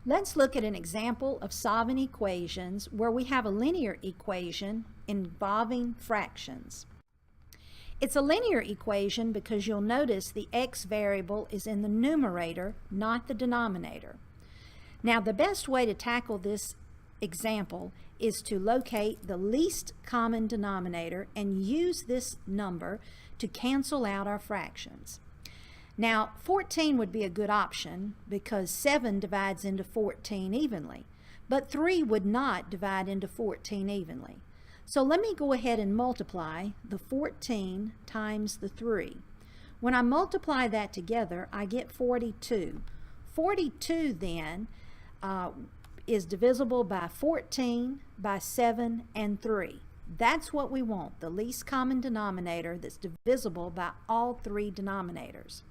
Let's look at an example of solving equations where we have a linear equation involving fractions. It's a linear equation because you'll notice the x variable is in the numerator, not the denominator. Now, the best way to tackle this example is to locate the least common denominator and use this number to cancel out our fractions. Now, 14 would be a good option because 7 divides into 14 evenly, but 3 would not divide into 14 evenly. So let me go ahead and multiply the 14 times the 3. When I multiply that together, I get 42. 42 then is divisible by 14, by 7, and 3. That's what we want, the least common denominator that's divisible by all three denominators.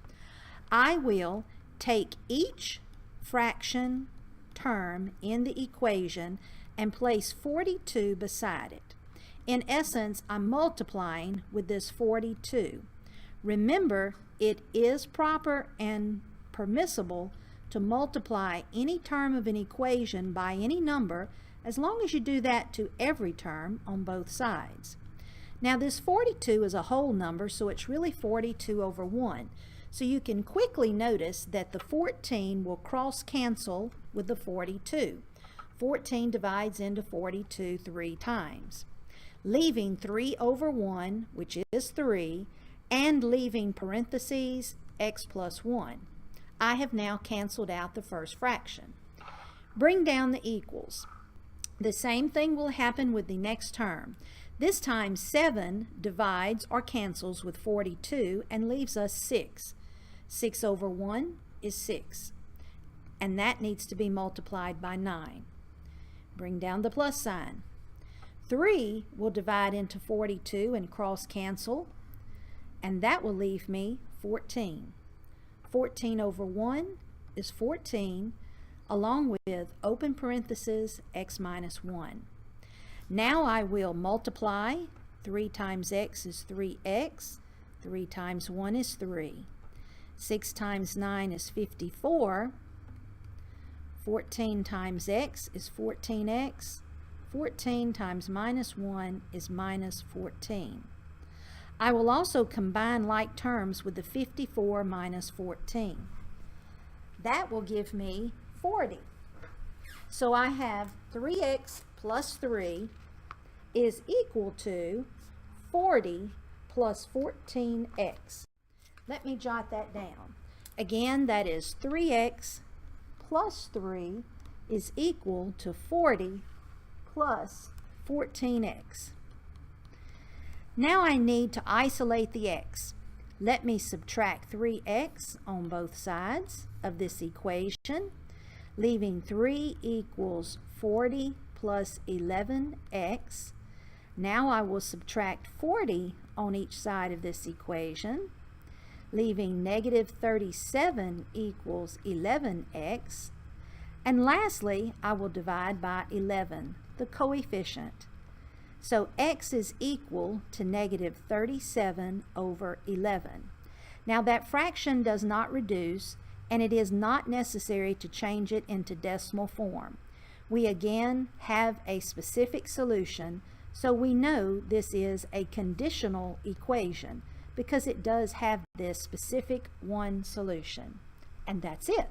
I will take each fraction term in the equation and place 42 beside it. In essence, I'm multiplying with this 42. Remember, it is proper and permissible to multiply any term of an equation by any number as long as you do that to every term on both sides. Now, this 42 is a whole number, so it's really 42 over 1. So you can quickly notice that the 14 will cross cancel with the 42. 14 divides into 42 3 times, leaving 3 over 1, which is 3, and leaving parentheses x plus 1. I have now canceled out the first fraction. Bring down the equals. The same thing will happen with the next term. This time 7 divides or cancels with 42 and leaves us 6. 6 over 1 is 6, and that needs to be multiplied by 9. Bring down the plus sign. 3 will divide into 42 and cross cancel, and that will leave me 14. 14 over 1 is 14, along with open parentheses x minus 1. Now I will multiply. 3 times x is 3x. 3 times 1 is 3. 6 times 9 is 54. 14 times x is 14x. 14 times minus 1 is minus 14. I will also combine like terms with the 54 minus 14. That will give me 40. So I have 3x plus 3 is equal to 40 plus 14x. Let me jot that down. Again, that is 3x plus 3 is equal to 40 plus 14x. Now I need to isolate the x. Let me subtract 3x on both sides of this equation, leaving 3 equals 40 plus 11x. Now I will subtract 40 on each side of this equation, leaving negative 37 equals 11x. And lastly, I will divide by 11, the coefficient. So x is equal to negative 37 over 11. Now that fraction does not reduce, and it is not necessary to change it into decimal form. We again have a specific solution, so we know this is a conditional equation because it does have this specific one solution. And that's it.